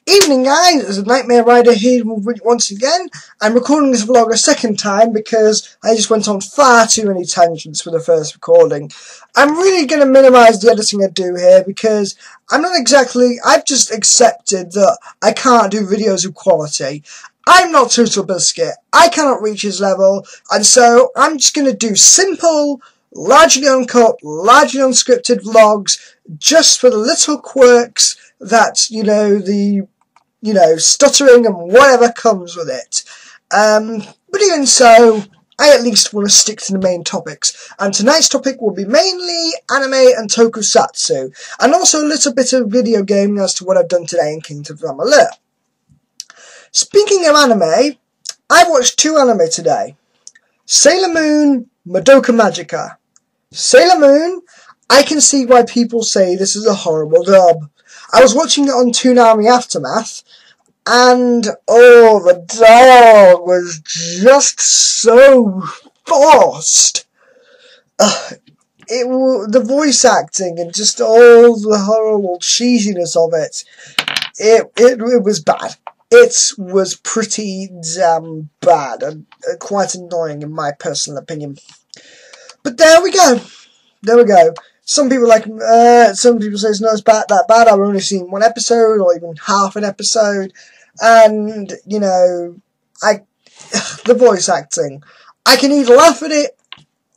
Evening guys, it's a Nightmare Rider here once again. I'm recording this vlog a second time because I just went on far too many tangents for the first recording. I'm really going to minimise the editing I do here because I've just accepted that I can't do videos of quality. I'm not Total Biscuit, I cannot reach his level, and so I'm just going to do simple, largely uncut, largely unscripted vlogs just for the little quirks that, stuttering and whatever comes with it. But even so, I at least want to stick to the main topics. And tonight's topic will be mainly anime and tokusatsu, and also a little bit of video gaming as to what I've done today in Kingdom of Amalur. Speaking of anime, I've watched two anime today. Sailor Moon, Madoka Magica. Sailor Moon, I can see why people say this is a horrible dub. I was watching it on Toonami Aftermath, and oh, the dialogue was just so forced. The voice acting and just all the horrible cheesiness of it, it was bad. It was pretty damn bad and quite annoying in my personal opinion. But there we go. There we go. Some people some people say it's not that bad. I've only seen one episode or even half an episode, and the voice acting, I can either laugh at it,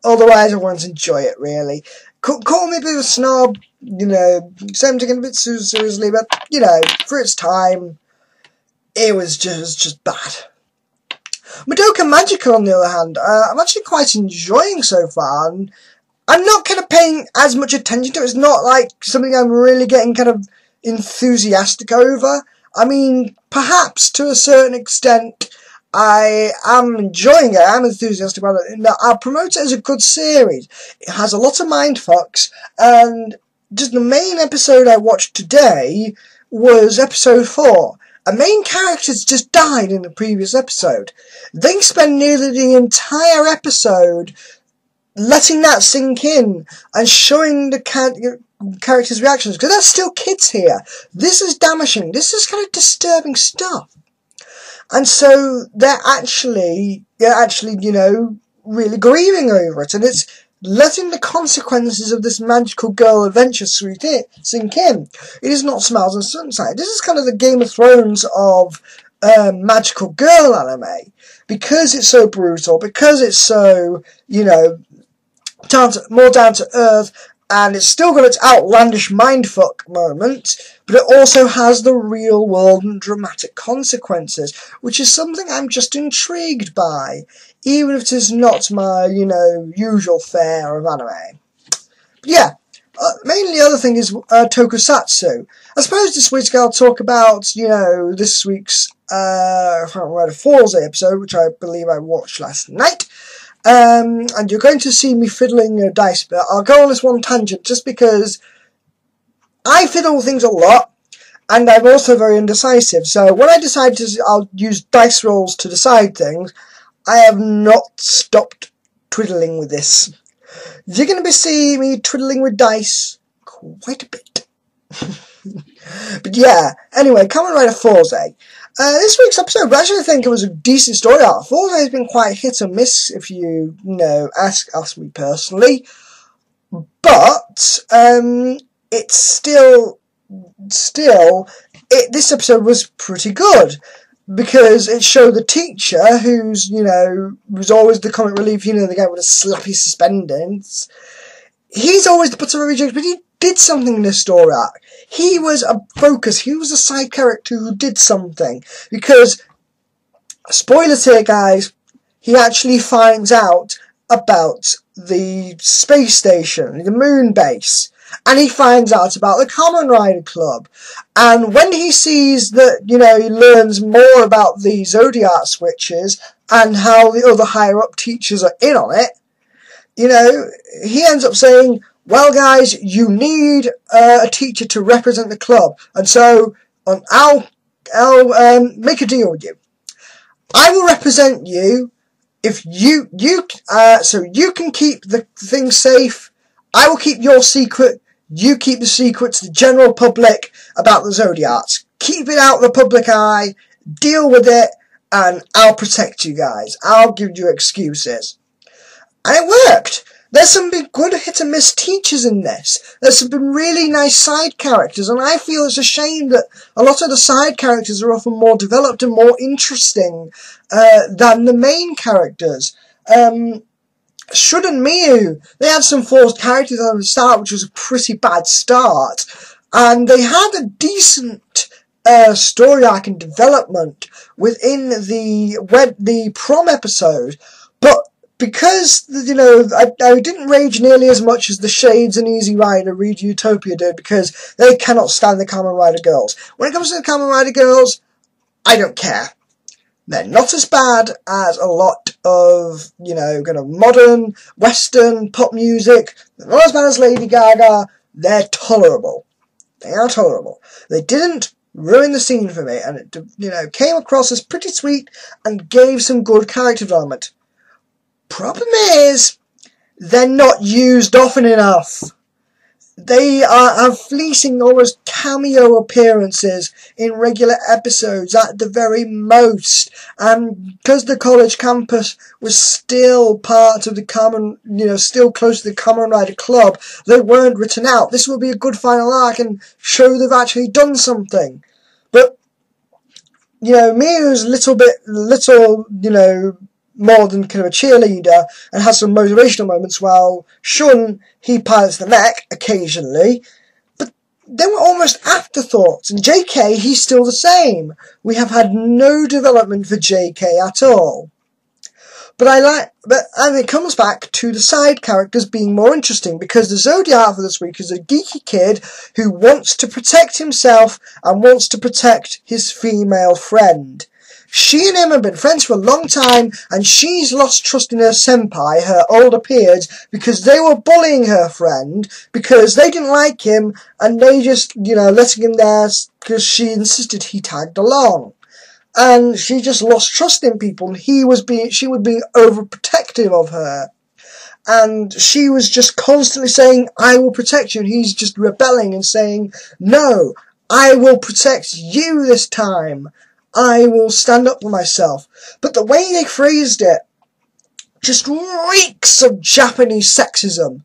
otherwise I won't enjoy it really. Call me a bit of a snob, say I'm taking it a bit too seriously, but for its time, it was just bad. Madoka Magica, on the other hand, I'm actually quite enjoying so far, and I'm not kind of paying as much attention to it. It's not like something I'm really getting kind of enthusiastic over. I mean, perhaps to a certain extent, I am enjoying it. I'm enthusiastic about it. I'll promote it as a good series. It has a lot of mindfucks, and just the main episode I watched today was episode 4. A main character's just died in the previous episode. They spend nearly the entire episode letting that sink in and showing the characters' reactions, because they're still kids here. This is damaging. This is kind of disturbing stuff. And so they're actually, really grieving over it, and it's letting the consequences of this magical girl adventure sink in. It is not Smiles and Sunshine. This is kind of the Game of Thrones of magical girl anime, because it's so brutal, because it's so, more down to earth, and it's still got its outlandish mindfuck moment, but it also has the real world and dramatic consequences, which is something I'm just intrigued by, even if it is not my, usual fare of anime. But yeah, mainly the other thing is Tokusatsu. I suppose this week I'll talk about, this week's Final Fool's Day episode, which I believe I watched last night. And you're going to see me fiddling a dice, but I'll go on this one tangent just because I fiddle things a lot, and I'm also very indecisive. So when I decide I'll use dice rolls to decide things, I have not stopped twiddling with this. You're going to be seeing me twiddling with dice quite a bit. But yeah, anyway, Kamen Rider Forze. This week's episode, I actually think it was a decent story arc. Forze has been quite hit or miss, if you ask me personally. But it's still this episode was pretty good, because it showed the teacher who's was always the comic relief, the guy with the slappy suspenders. He's always the butt of every joke, but he did something in this story arc. He was a focus. He was a side character who did something. Because, spoilers here, guys, he actually finds out about the space station, the moon base. And he finds out about the Kamen Rider Club. And when he sees that, he learns more about the Zodiac switches and how the other higher-up teachers are in on it, he ends up saying, well, guys, you need a teacher to represent the club, and so I'll make a deal with you. I will represent you if so you can keep the thing safe. I will keep your secret. You keep the secret to the general public about the Zodiacs. keep it out of the public eye, deal with it, and I'll protect you guys. I'll give you excuses. And it worked. There's some big good hit and miss teachers in this. There's some really nice side characters, and I feel it's a shame that a lot of the side characters are often more developed and more interesting than the main characters. Shun and Miu, they had some forced characters at the start, which was a pretty bad start, and they had a decent story arc and development within the prom episode, but because, you know, I didn't rage nearly as much as the Shades and Easy Rider Read Utopia did, because they cannot stand the Kamen Rider girls. When it comes to the Kamen Rider girls, I don't care. They're not as bad as a lot of, you know, kind of modern, Western, pop music. They're not as bad as Lady Gaga. They're tolerable. They are tolerable. They didn't ruin the scene for me, and it, you know, came across as pretty sweet and gave some good character development. Problem is, they're not used often enough. They are fleecing almost cameo appearances in regular episodes at the very most. And because the college campus was still part of the still close to the Kamen Rider Club, they weren't written out. This will be a good final arc and show they've actually done something. But, you know, Miu's you know, more than kind of a cheerleader and has some motivational moments, while Shun, he pilots the mech occasionally, but they were almost afterthoughts. And JK, he's still the same. We have had no development for JK at all. And it comes back to the side characters being more interesting, because the Zodiac for this week is a geeky kid who wants to protect himself and wants to protect his female friend. She and him have been friends for a long time, and she's lost trust in her senpai, her older peers, because they were bullying her friend, because they didn't like him, and they just, you know, letting him there because she insisted he tagged along. And she just lost trust in people, and she was being overprotective of her. And she was just constantly saying, I will protect you, and he's just rebelling and saying, no, I will protect you this time. I will stand up for myself. But the way they phrased it just reeks of Japanese sexism.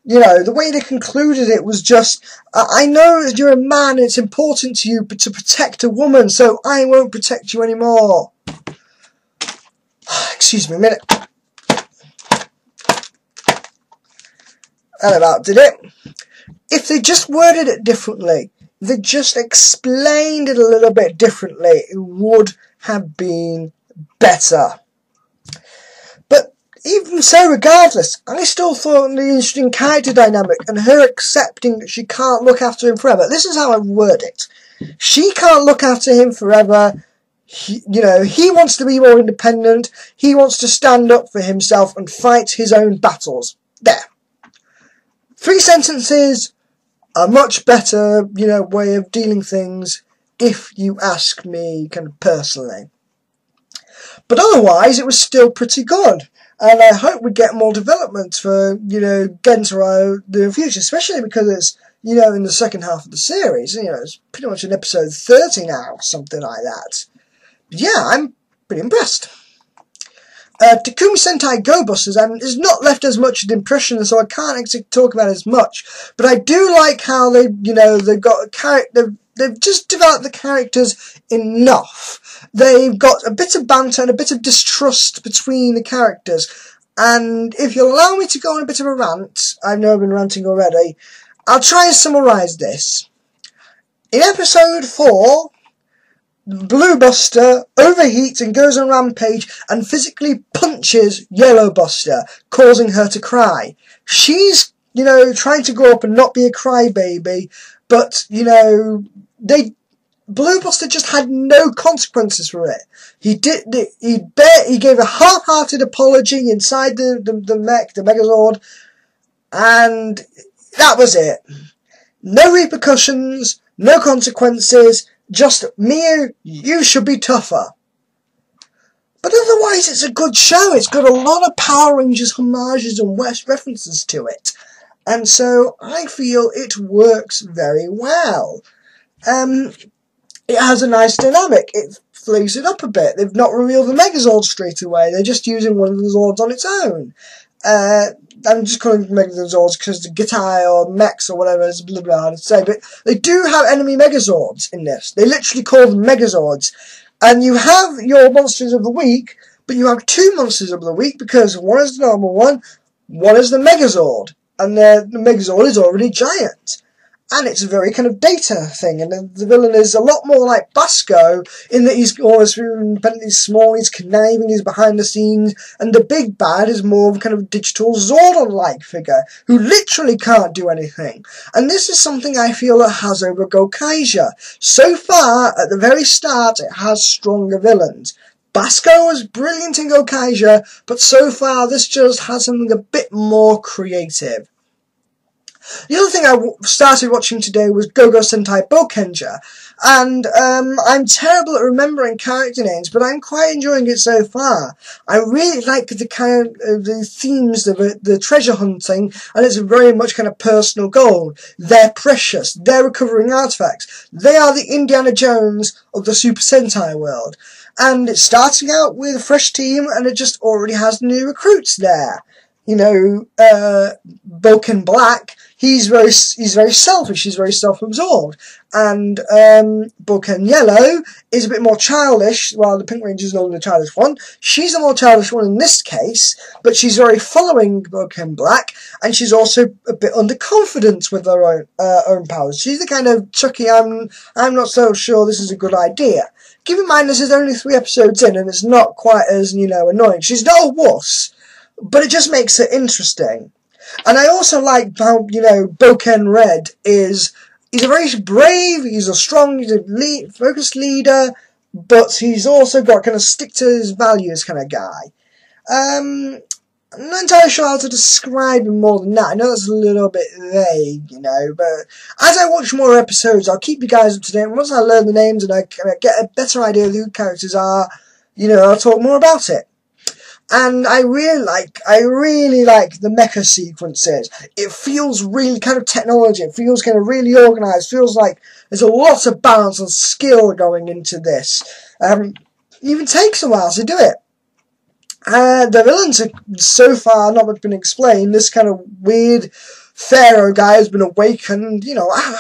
You know, the way they concluded it was just, I know that you're a man and it's important to you to protect a woman, so I won't protect you anymore. Excuse me a minute. That about did it. If they just worded it differently, they just explained it a little bit differently, it would have been better. But even so, regardless, I still thought the interesting character dynamic and her accepting that she can't look after him forever. This is how I word it. She can't look after him forever. He wants to be more independent. He wants to stand up for himself and fight his own battles. There. 3 sentences. A much better, way of dealing things, if you ask me kind of personally. But otherwise, it was still pretty good. And I hope we get more development for, Gentaro in the future, especially because it's, in the second half of the series. It's pretty much in episode 30 now, something like that. But yeah, I'm pretty impressed. Takumi Sentai Go Busters is not left as much an impression, so I can't actually talk about it as much. But I do like how they've got a character. They've just developed the characters enough. They've got a bit of banter and a bit of distrust between the characters. And if you'll allow me to go on a bit of a rant, I know I've been ranting already, I'll try and summarise this. In episode 4, Blue Buster overheats and goes on rampage and physically punches Yellow Buster, causing her to cry. She's, trying to grow up and not be a crybaby, but, Blue Buster just had no consequences for it. He gave a half-hearted apology inside the mech, the Megazord, and that was it. No repercussions, no consequences. Just, Miu, you should be tougher. But otherwise, it's a good show. It's got a lot of Power Rangers homages and references to it. And so, I feel it works very well. it has a nice dynamic. It flays it up a bit. They've not revealed the Megazord straight away. They're just using one of the Zords on its own. I'm just calling them Megazords because the guitar or mechs or whatever is a little bit hard to say, but they do have enemy Megazords in this. They literally call them Megazords. And you have your Monsters of the Week, but you have 2 Monsters of the Week because one is the normal one is the Megazord. And the Megazord is already giant. And it's a very kind of data thing, and the villain is a lot more like Basco, in that he's always independently small, he's conniving, he's behind the scenes, and the big bad is more of a kind of digital Zordon-like figure, who literally can't do anything. And this is something I feel it has over Gokaiger. So far, at the very start, it has stronger villains. Basco was brilliant in Gokaiger, but so far this just has something a bit more creative. The other thing I started watching today was Go-Go Sentai Bokenja, and I'm terrible at remembering character names, but I'm quite enjoying it so far. I really like the kind of the themes of it, the treasure hunting, and it's a very much kind of personal goal. They're precious, they're recovering artifacts, they are the Indiana Jones of the Super Sentai world. And it's starting out with a fresh team, and it just already has new recruits there. You know, Boken Black, he's very selfish, he's very self-absorbed. And, Boken Yellow is a bit more childish, while the Pink Ranger is not the childish one. She's the more childish one in this case, but she's very following Boken Black, and she's also a bit underconfident with her own powers. She's the kind of Chucky, I'm not so sure this is a good idea. Keep in mind this is only 3 episodes in, and it's not quite as, annoying. She's not a wuss, but it just makes it interesting. And I also like how, Boken Red he's a very brave, he's a strong, he's a focused leader, but he's also got kind of stick to his values kind of guy. I'm not entirely sure how to describe him more than that. I know that's a little bit vague, but as I watch more episodes, I'll keep you guys up to date. And once I learn the names and I kind of get a better idea of who the characters are, I'll talk more about it. And I really like the mecha sequences. It feels really kind of technology. It feels kind of really organised. Feels like there's a lot of balance and skill going into this. It even takes a while to do it. The villains have so far not much been explained. This kind of weird pharaoh guy has been awakened.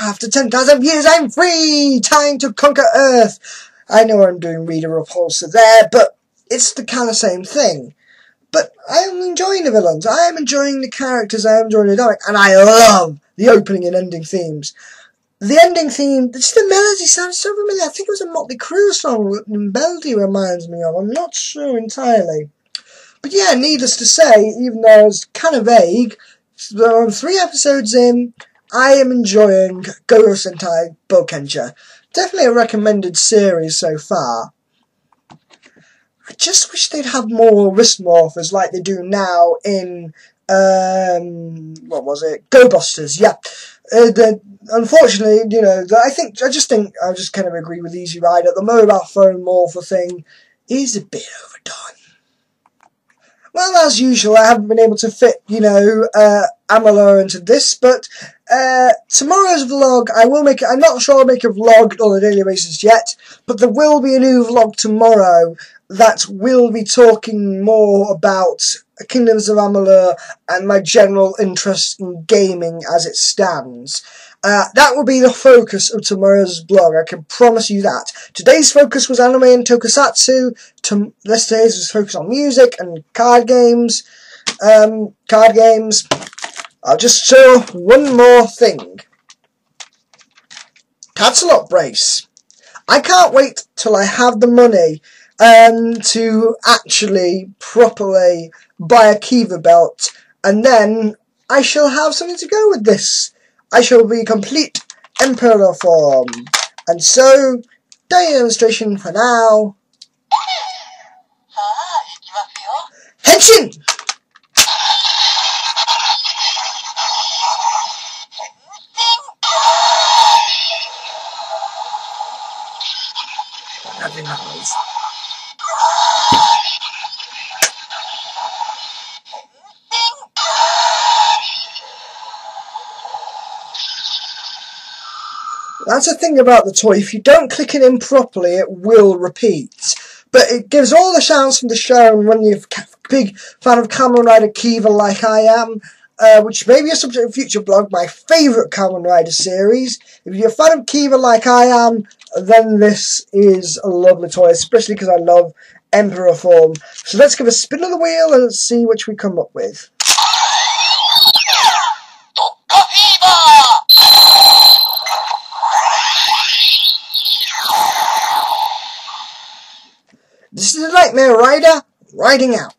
After 10,000 years I'm free! Time to conquer Earth! I know I'm doing reader repulsor there, but it's the kind of same thing. But I am enjoying the villains, I am enjoying the characters, I am enjoying the dynamic, and I love the opening and ending themes. The ending theme, just the melody sounds so familiar. I think it was a Motley Crue song that the melody reminds me of. I'm not sure entirely. But yeah, needless to say, even though it's kind of vague, 3 episodes in, I am enjoying Go-Go Sentai Bokenja. Definitely a recommended series so far. I just wish they'd have more wrist morphers like they do now in, what was it? Go Busters, yeah. Unfortunately, I just kind of agree with Easy Rider. The mobile phone morpher thing is a bit overdone. Well, as usual, I haven't been able to fit, Amala into this, but tomorrow's vlog, I'm not sure I'll make a vlog on a daily basis yet, but there will be a new vlog tomorrow that will be talking more about Kingdoms of Amalur and my general interest in gaming as it stands. That will be the focus of tomorrow's vlog, I can promise you that. Today's focus was anime and tokusatsu. Yesterday's was focused on music and card games. I'll just show one more thing. Catalogue brace. I can't wait till I have the money to actually properly buy a Kiva belt, and then I shall have something to go with this. I shall be complete Emperor form. And so, demonstration for now. Henshin! Nothing happens. That's the thing about the toy. If you don't click it in properly, it will repeat. But it gives all the shouts from the show, and when you're a big fan of Kamen Rider Kiva like I am, which may be a subject of a future blog, my favourite Kamen Rider series. If you're a fan of Kiva like I am, then this is a lovely toy, especially because I love Emperor form. So let's give a spin of the wheel and see which we come up with. This is a Nightmare Rider riding out.